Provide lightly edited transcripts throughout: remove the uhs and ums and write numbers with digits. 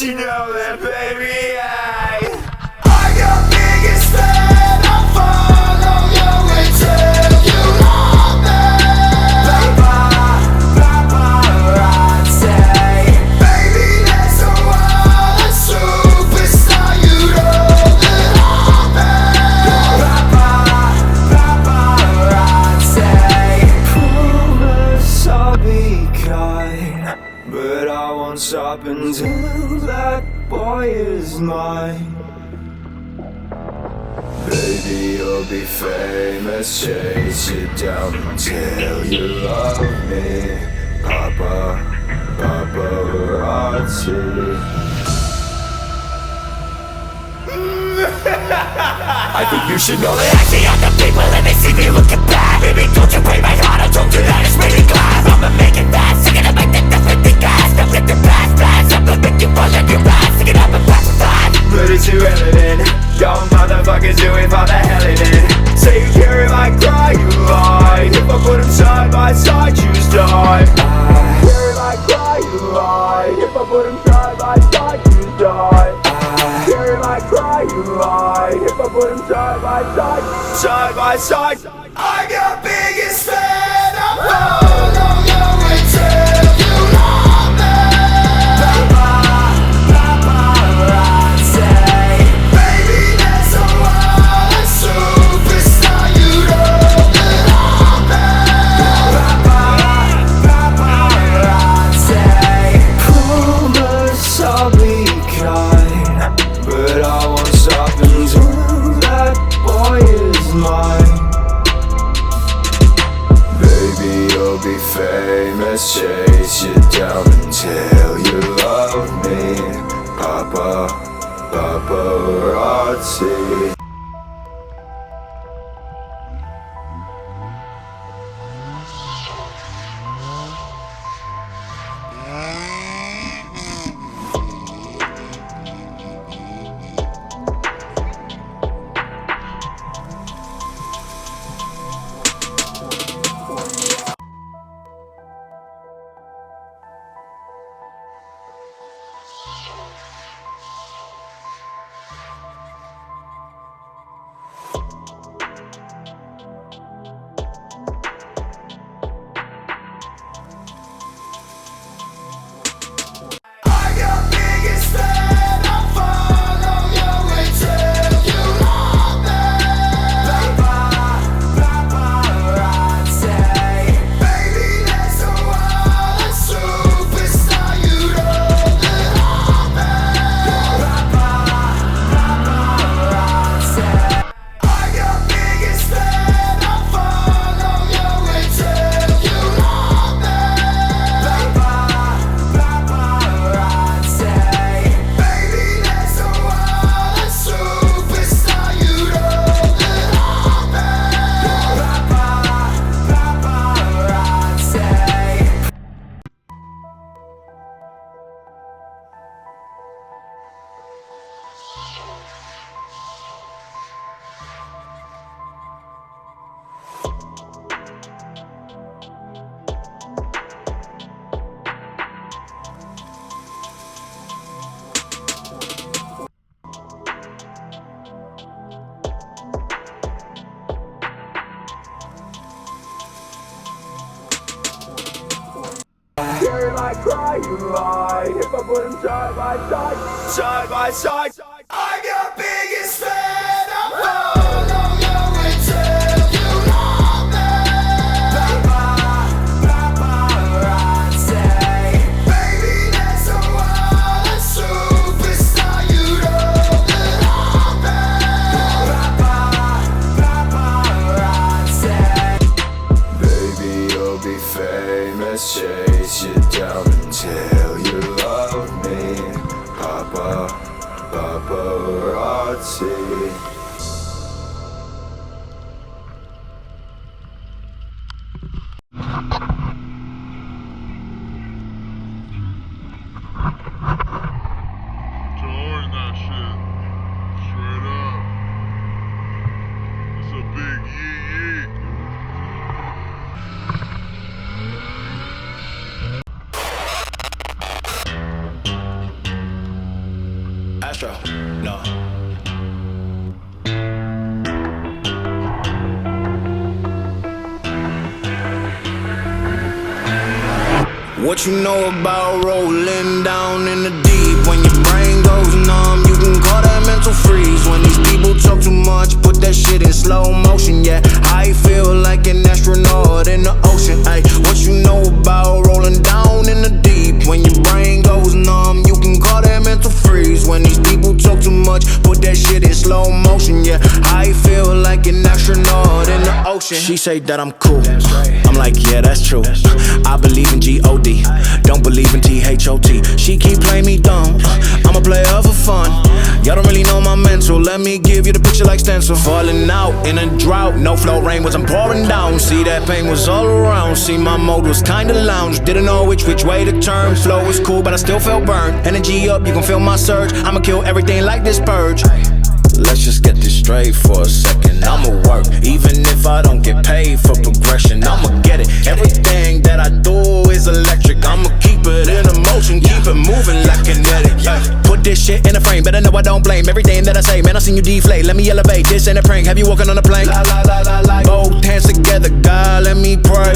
you know that, baby? I'm your biggest fan. I'll follow you until you love me. Paparazzi, baby, there's a world of superstar. You know that I'm Paparazzi, promise I'll be kind, but I won't stop until that boy is mine. Baby, you'll be famous, chase you down until you love me. Paparazzi. I think you should know that I see other people and they see me looking bad. Baby, don't you break my heart, I told you that it's really glass. I'ma make it fast, singing to make the different thing gas. Don't let the past pass, I'm gonna make you fall on your ass. Sing it up and pass the time. But it's irrelevant, y'all motherfuckers do it for the hell of it. Say you care if I cry, you lie. If I put them side by side, choose die. Care if I cry, you lie. If I put them side by side, choose die. Care if I cry, you lie. If I put them side by side, side by side. I'm your biggest fan. I'll follow you until you love me. Paparazzi, baby, there's a world of superstar. You know that I'm Paparazzi, promise I'll be kind, but I won't stop until that boy is mine. Baby, you'll be famous, chase you down until you love me. Paparazzi. Care if I cry, you lie. If I put them side by side, side by side. I'm your biggest fan. I'll follow you until you love me. Paparazzi, baby, there's a world of superstar. You know that I'm Paparazzi. Baby, you'll be famous, chase you down until you love me. Paparazzi. Jordan, that shit. Straight up. It's a big yee. Astro, no. What you know about rolling down in the deep? When your brain goes numb, you can call that mental freeze. When these people talk too much, put that shit in slow motion. Yeah, I feel like an astronaut in the ocean. Ay, what you know about rolling down in the deep? When your brain goes numb, you can call that mental freeze. When these people talk too much, put that shit in slow motion. Yeah, I feel like an astronaut in the ocean. She say that I'm cool, I'm like, yeah, that's true. I believe in G-O-D, don't believe in T-H-O-T. She keep playing me dumb, I'm a player for fun. Y'all don't really know my mental, let me give you the picture like stencil. Falling out in a drought, no flow, rain wasn't pouring down. See, that pain was all around, see, my mode was kinda lounge. Didn't know which way to turn, flow was cool but I still felt burned. Energy up, you can feel my surge, I'ma kill everything like this purge. Let's just get this straight for a second. I'ma work, even if I don't get paid for progression. I'ma get it, everything that I do is electric. I'ma keep it in motion, keep it moving like kinetic. Put this shit in a frame, better know I don't blame everything that I say. Man, I seen you deflate, let me elevate. This ain't a prank, have you walking on a plane? Both hands together, God, let me pray.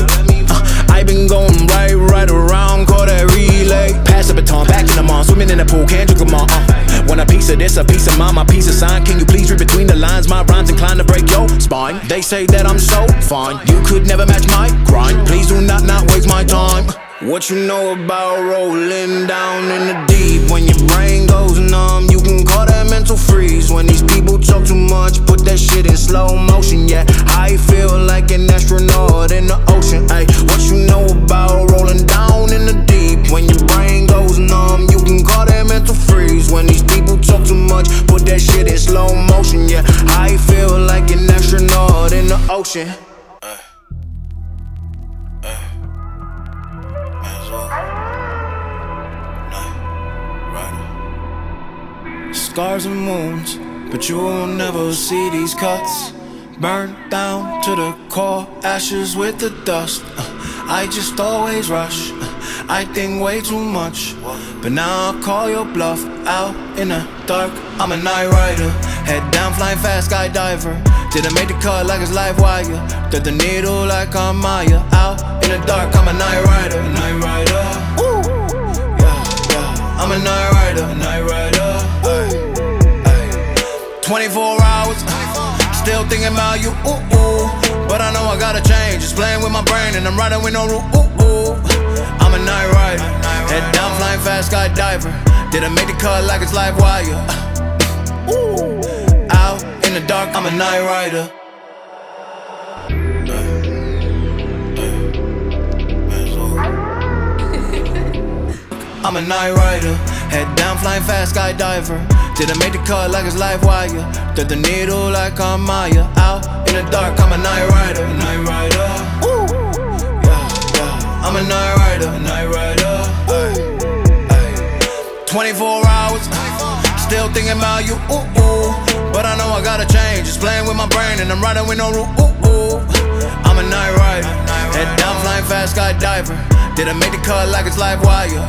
I been going right around, call that relay. Pass the baton, back in the mall, swimming in the pool, can't drink them all. Want a piece of this, a piece of mine, my piece of sign. Can you please read between the lines? My rhymes inclined to break your spine. They say that I'm so fine, you could never match my grind. Please do not waste my time. What you know about rolling down in the deep? When your brain goes numb, you can call that mental freeze. When these people talk too much, put that shit in slow motion. Yeah, I feel like an astronaut in the ocean. Ay, what you know about rolling down in the deep? When your brain goes numb, you can call that mental freeze. When these people talk too much, put that shit in slow motion. Yeah, I feel like an astronaut in the ocean. Scars and wounds, but you will never see these cuts. Burned down to the core, ashes with the dust. I just always rush, I think way too much. But now I call your bluff, out in the dark. I'm a night rider, head down flying fast, skydiver. Didn't make the cut like it's live wire. Thread the needle like I'm Maya. Out in the dark, I'm a night rider, night rider. Ooh, yeah. I'm a night rider, night rider. 24 hours, still thinking about you, but I know I gotta change, just playing with my brain and I'm riding with no rule, I'm a night rider, head down flying fast, skydiver. Didn't make the cut like it's live wire. Out in the dark, I'm a night rider. I'm a night rider, head down flying fast, skydiver. Didn't make the cut like it's live wire. Thread the needle like I'm Maya. Out in the dark, I'm a night rider, night rider. Ooh, yeah. I'm a night rider, night rider. 24 hours, still thinking about you, but I know I gotta change, just playing with my brain and I'm riding with no rule, I'm a night rider, head down flying fast, skydiver. Didn't make the cut like it's live wire.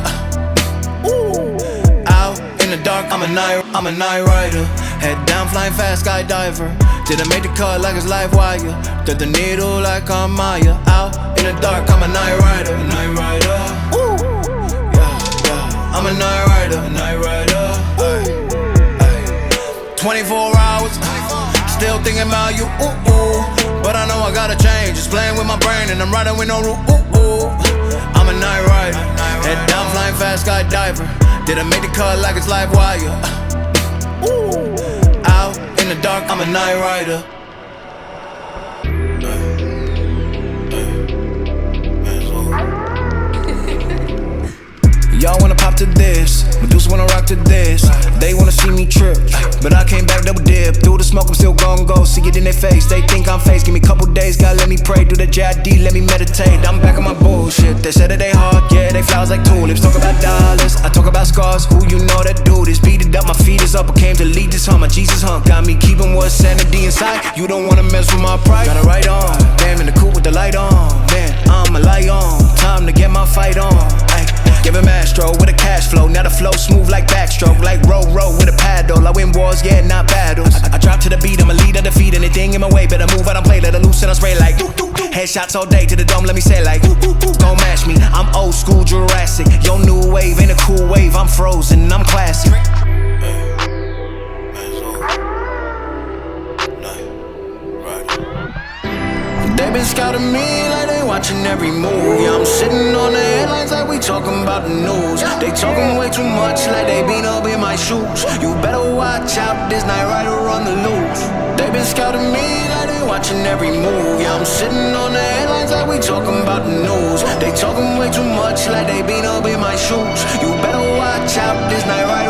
Out in the dark, I'm a night rider. Head down flying fast, skydiver. Didn't make the cut like it's live wire. Thread the needle like I'm Maya. Out in the dark, I'm a night rider, night rider. Yeah. I'm a night rider, night rider. 24 hours, still thinking about you, but I know I gotta change, just playing with my brain and I'm riding with no rule, I'm a night rider, head down flying fast, skydiver. Didn't make the cut like it's live wire. Out in the dark, I'm a night rider. Y'all wanna pop to this, Medusa wanna rock to this. They wanna see me trip, but I came back double dip. Through the smoke, I'm still gon' go, see it in their face. They think I'm fake, give me a couple days, God let me pray. Do the JID, let me meditate. I'm back on my bullshit, they said that they hard, yeah, they flowers like tulips. Talk about dollars, I talk about scars, who you know that do this. Beat it up, my feet is up, I came to lead this hunt. My Jesus hunt, got me keeping what's sanity inside. You don't wanna mess with my pride. Got it right on, damn in the coupe with the light on. Man, I'm a light on, time to get my fight on. Ay. Give him Astro with a cash flow, now the flow smooth like backstroke. Like row with a paddle, shots all day to the dome, let me say it like, don't match me. I'm old school Jurassic. Your new wave ain't a cool wave. I'm frozen, I'm classic. They been scouting me like they watching every move. Yeah, I'm sitting on the headlines like we talking about the news. They talking way too much like they been up in my shoes. You better watch out, this night rider on the loose. They been scouting me like they watching every move. Yeah, I'm sitting on the headlines like we talking about the news. They talking way too much like they been up in my shoes. You better watch out, this night rider